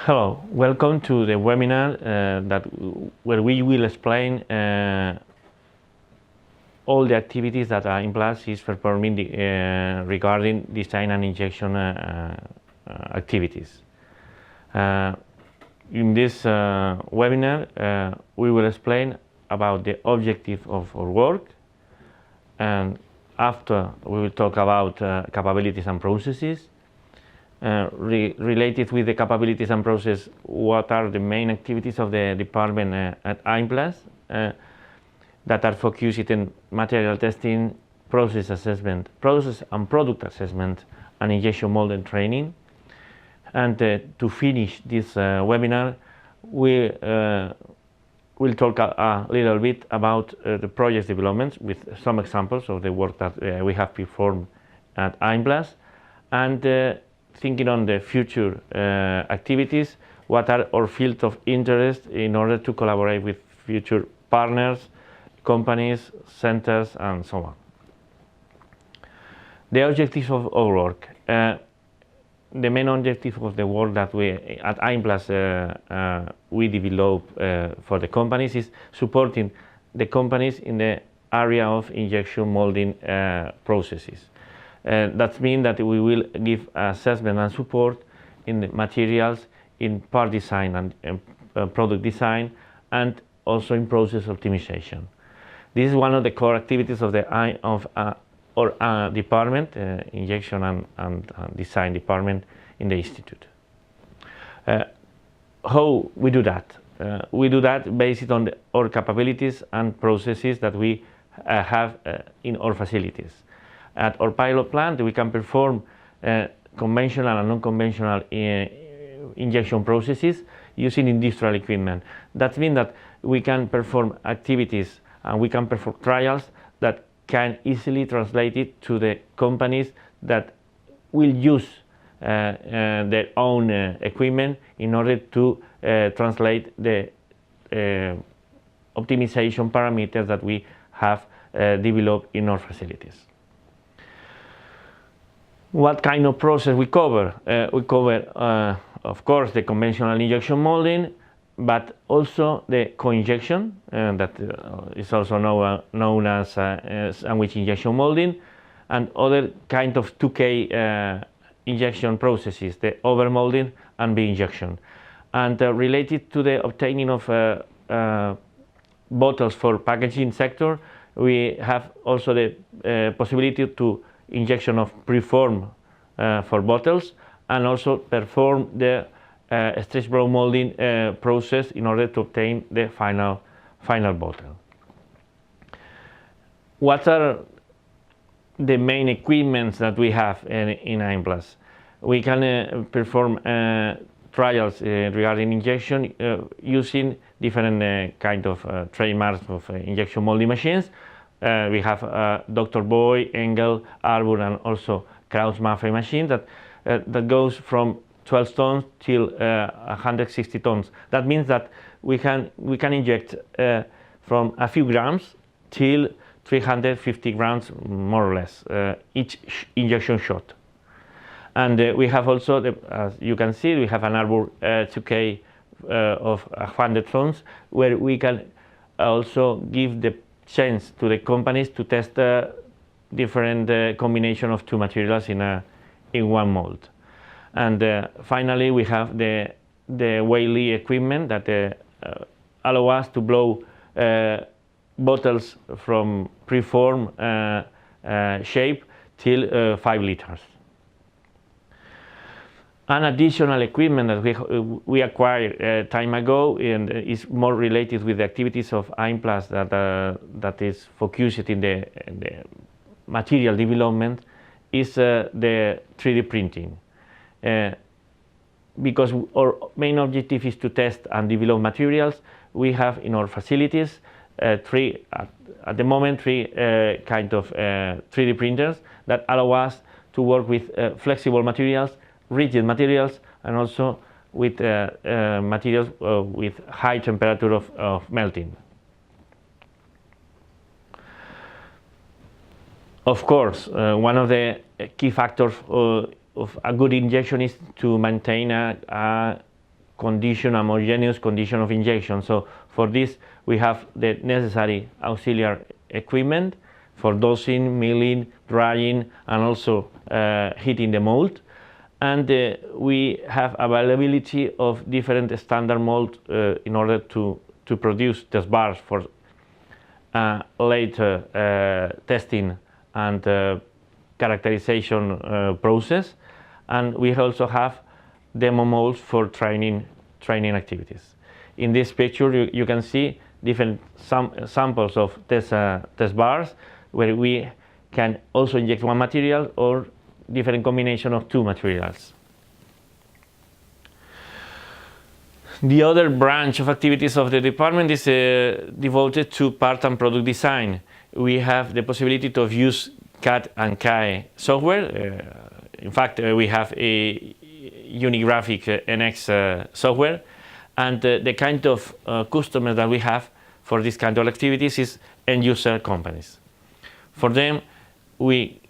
Hello, welcome to the webinar where we will explain all the activities that iMPLUS is performing regarding design and injection activities. In this webinar, we will explain about the objective of our work, and after we will talk about capabilities and processes. Related with the capabilities and process, what are the main activities of the department at iMPLUS that are focused in material testing, process assessment, process and product assessment, and injection molding training. And to finish this webinar, we will talk a little bit about the project developments with some examples of the work that we have performed at iMPLUS, and thinking on the future activities, what are our fields of interest in order to collaborate with future partners, companies, centers, and so on. The objectives of our work. The main objective of the work that we at iMPLUS we develop for the companies is supporting the companies in the area of injection molding processes. That means that we will give assessment and support in the materials, in part design and product design, and also in process optimization. This is one of the core activities of our department, injection and design department in the institute. How we do that? We do that based on our capabilities and processes that we have in our facilities. At our pilot plant, we can perform conventional and non-conventional injection processes using industrial equipment. That means that we can perform activities and we can perform trials that can easily translate it to the companies that will use their own equipment in order to translate the optimization parameters that we have developed in our facilities. What kind of process we cover? We cover, of course, the conventional injection molding, but also the co-injection, that is also known as sandwich injection molding, and other kind of 2K injection processes, the overmolding and B-injection. And related to the obtaining of bottles for packaging sector, we have also the possibility to injection of preform for bottles, and also perform the stretch blow molding process in order to obtain the final bottle. What are the main equipments that we have in iMPLUS? We can perform trials regarding injection using different kind of trademarks of injection molding machines. We have Dr. Boy, Engel, Arbor, and also Kraus Maffei machine that goes from 12 tons till 160 tons. That means that we can inject from a few grams till 350 grams, more or less, each injection shot. And we have also, as you can see, we have an Arbor 2K of 100 tons, where we can also give the chance to the companies to test different combination of two materials in one mold. And finally, we have the Whaley equipment that allow us to blow bottles from preform shape till 5 liters. An additional equipment that we acquired time ago and is more related with the activities of iMPLUS that is focused in the material development is the 3D printing. Because our main objective is to test and develop materials, we have in our facilities at the moment three kind of 3D printers that allow us to work with flexible materials, rigid materials, and also with materials with high temperature of melting. Of course, one of the key factors of a good injection is to maintain a homogeneous condition of injection. So for this, we have the necessary auxiliary equipment for dosing, milling, drying, and also heating the mold. And we have availability of different standard molds in order to produce test bars for later testing and characterization process. And we also have demo molds for training activities. In this picture, you can see different samples of test bars where we can also inject one material or different combination of two materials. The other branch of activities of the department is devoted to part and product design. We have the possibility to use CAD and CAE software. In fact, we have a Unigraphic NX software, and the kind of customers that we have for this kind of activities is end-user companies. For them, we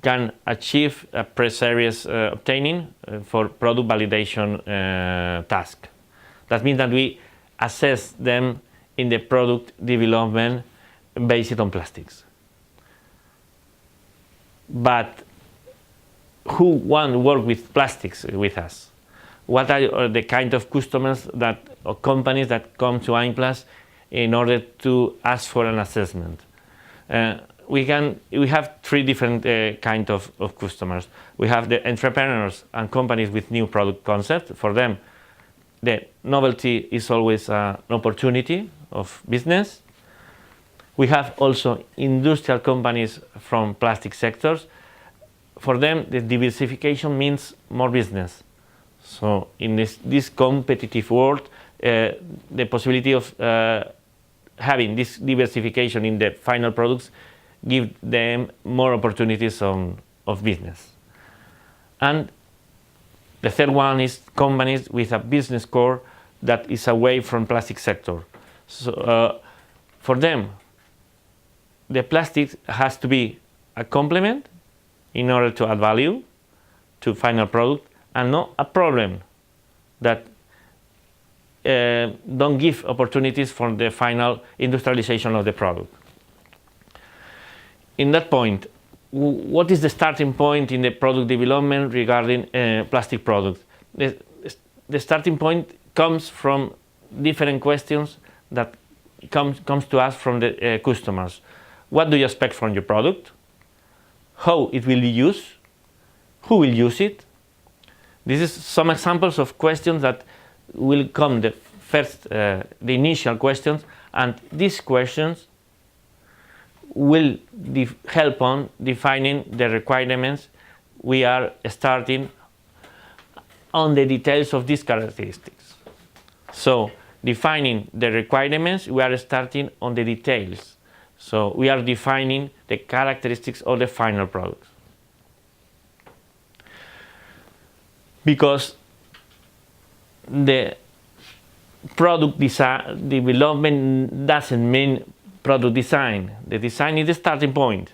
can achieve a pre-series obtaining for product validation task. That means that we assess them in the product development based on plastics. But who want to work with plastics with us? What are the kind of customers or companies that come to INPLAS in order to ask for an assessment? We have three different kind of customers. We have the entrepreneurs and companies with new product concept. For them, the novelty is always an opportunity of business. We have also industrial companies from plastic sectors. For them, the diversification means more business. So in this competitive world, the possibility of having this diversification in the final products give them more opportunities of business. And the third one is companies with a business core that is away from plastic sector. So for them, the plastic has to be a complement in order to add value to final product, and not a problem that don't give opportunities for the final industrialization of the product. In that point, what is the starting point in the product development regarding plastic products? The starting point comes from different questions that comes to us from the customers. What do you expect from your product? How it will be used? Who will use it? This is some examples of questions that will come the initial questions, and these questions will help on defining the requirements. We are starting on the details of these characteristics. So defining the requirements, we are starting on the details. So we are defining the characteristics of the final product. Because the product development doesn't mean product design. The design is the starting point.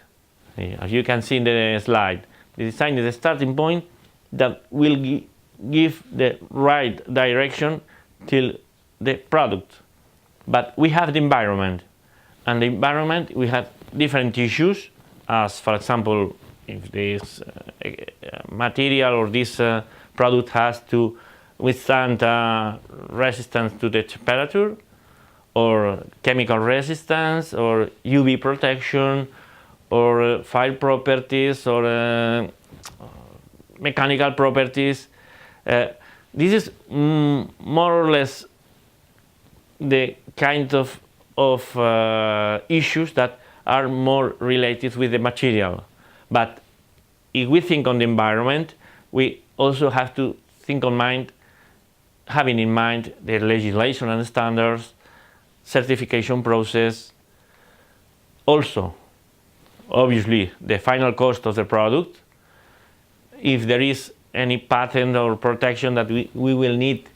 As you can see in the slide, the design is the starting point that will give the right direction till the product. But we have the environment, and the environment we have different issues, as for example, if this material or this product has to withstand resistance to the temperature, or chemical resistance, or UV protection, or fire properties, or mechanical properties. This is more or less the kind of issues that are more related with the material. But if we think on the environment, we also have to think having in mind the legislation and standards, certification process, also obviously the final cost of the product, if there is any patent or protection that we will need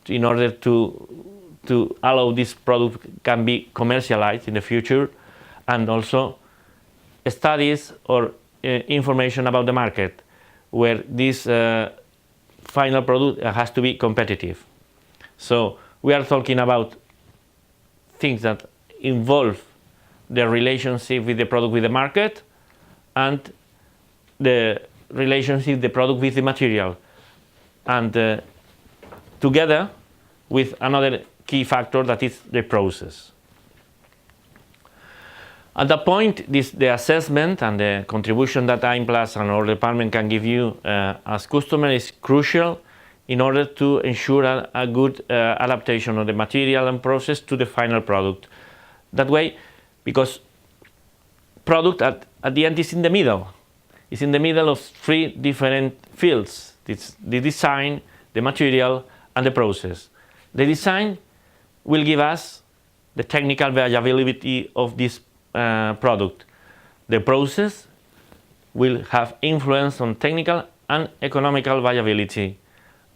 in order to allow this product can be commercialized in the future, and also studies or information about the market where this final product has to be competitive. So we are talking about things that involve the relationship with the product with the market and the relationship the product with the material, and together with another key factor that is the process. At that point, the assessment and the contribution that IMPLAS and our department can give you as customer is crucial in order to ensure a good adaptation of the material and process to the final product. That way, because product at the end is in the middle. It's in the middle of three different fields. It's the design, the material, and the process. The design will give us the technical viability of this product. The process will have influence on technical and economical viability.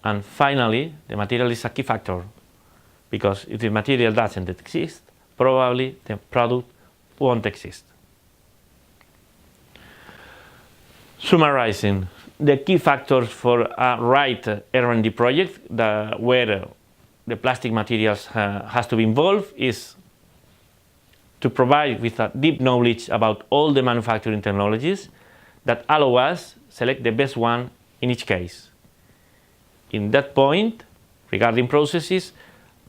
And finally, the material is a key factor, because if the material doesn't exist, probably the product won't exist. Summarizing, the key factors for a right R&D project where the plastic materials has to be involved is to provide with a deep knowledge about all the manufacturing technologies that allow us select the best one in each case. In that point, regarding processes,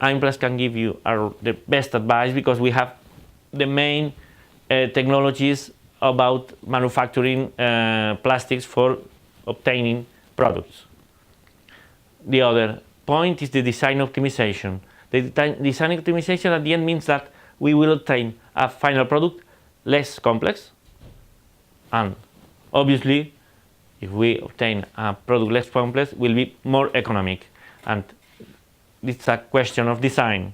IMPLAS can give you the best advice, because we have the main technologies about manufacturing plastics for obtaining products. The other point is the design optimization. The design optimization at the end means that we will obtain a final product less complex, and obviously if we obtain a product less complex, will be more economic, and it's a question of design.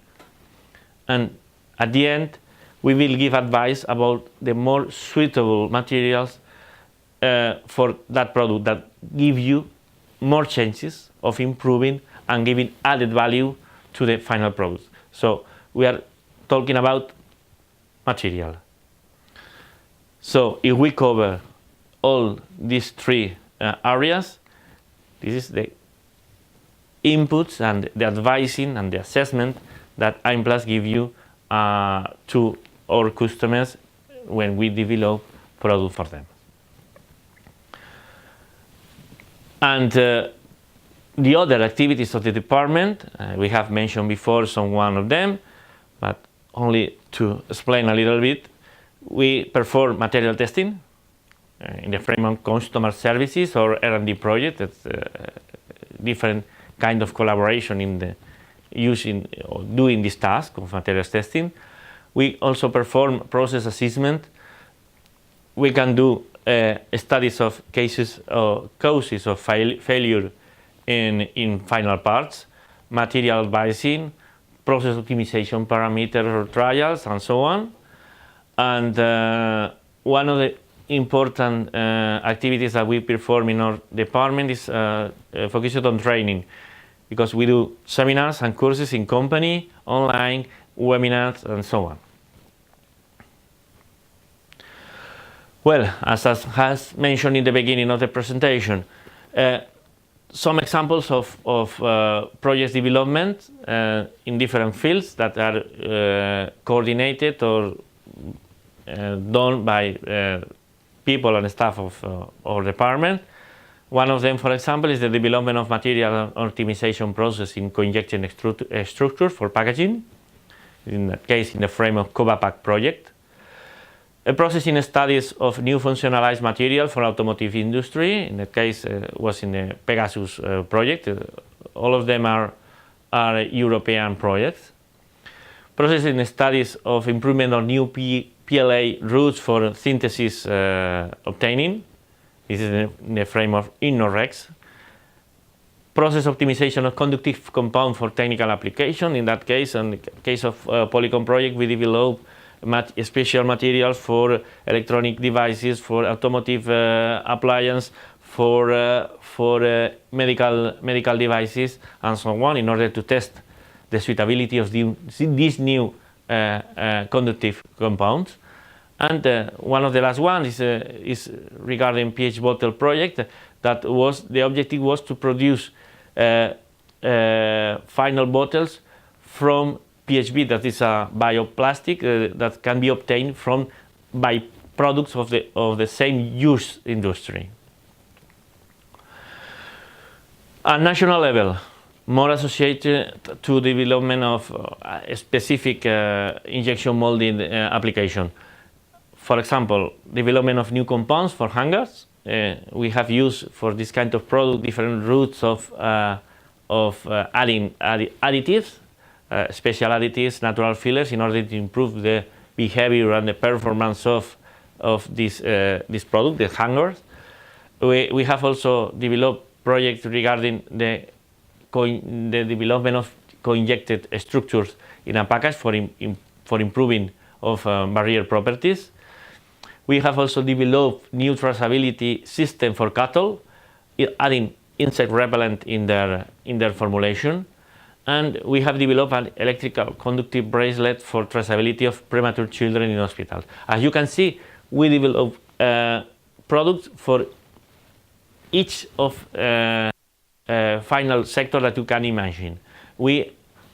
And at the end, we will give advice about the more suitable materials for that product that give you more chances of improving and giving added value to the final product. So we are talking about material. So if we cover all these three areas, this is the inputs and the advising and the assessment that IMPLAS give you to our customers when we develop product for them. And the other activities of the department, we have mentioned before one of them, but only to explain a little bit, we perform material testing in the frame of customer services or R&D project. It's different kind of collaboration in the using or doing this task of materials testing. We also perform process assessment. We can do studies of cases or causes of failure in final parts, material advising, process optimization parameters or trials, and so on. And one of the important activities that we perform in our department is focused on training, because we do seminars and courses in company, online, webinars, and so on. Well, as has mentioned in the beginning of the presentation, some examples of project development in different fields that are coordinated or done by people and staff of our department. One of them, for example, is the development of material optimization process in co-injection structures for packaging, in that case in the frame of CovaPack project. A processing studies of new functionalized material for automotive industry, in that case was in the Pegasus project. All of them are European projects. Processing studies of improvement of new PLA routes for synthesis obtaining. This is in the frame of InnoRex. Process optimization of conductive compound for technical application. In that case, in the case of Polycom project, we develop special materials for electronic devices, for automotive appliance, for medical devices, and so on, in order to test the suitability of these new conductive compounds. And one of the last ones is regarding pH bottle project. That was the objective was to produce final bottles from PHB, that is a bioplastic that can be obtained from byproducts of the same use industry. At national level, more associated to development of a specific injection molding application. For example, development of new compounds for hangers. We have used for this kind of product different routes of adding additives, special additives, natural fillers, in order to improve the behavior and the performance of this product, the hangers. We have also developed projects regarding the development of co-injected structures in a package for improving of barrier properties. We have also developed new traceability system for cattle, adding insect repellent in their formulation. And we have developed an electrical conductive bracelet for traceability of premature children in hospitals. As you can see, we develop products for each of final sector that you can imagine.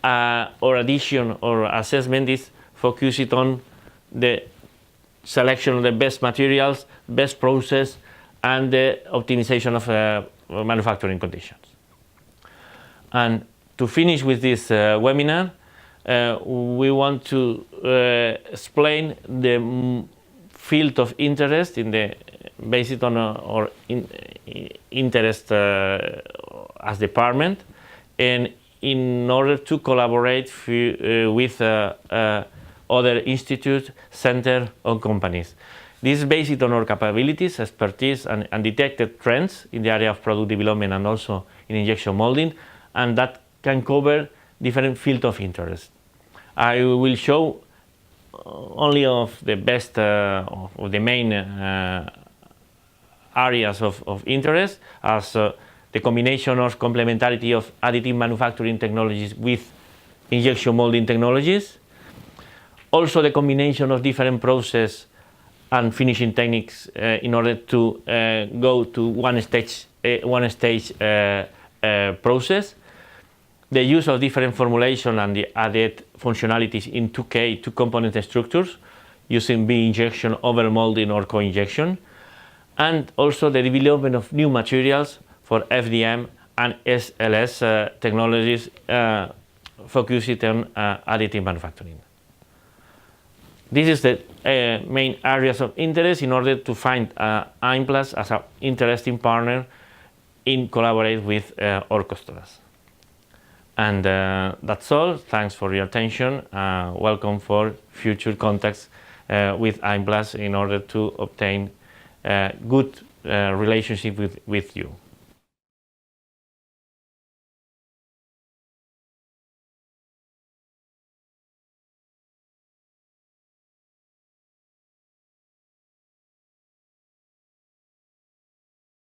Our addition or assessment is focused on the selection of the best materials, best process, and the optimization of manufacturing conditions. And to finish with this webinar, we want to explain the field of interest based on our interest as department, and in order to collaborate with other institutes, centers, or companies. This is based on our capabilities, expertise, and detected trends in the area of product development and also in injection molding, and that can cover different fields of interest. I will show only of the best of the main areas of interest, as the combination of complementarity of additive manufacturing technologies with injection molding technologies. Also the combination of different process and finishing techniques in order to go to one stage process. The use of different formulation and the added functionalities in 2K, two component structures, using B injection, over molding, or co-injection. And also the development of new materials for FDM and SLS technologies focused on additive manufacturing. This is the main areas of interest in order to find IMPLAS as an interesting partner in collaborate with our customers. And that's all. Thanks for your attention. Welcome for future contacts with IMPLAS in order to obtain good relationship with you.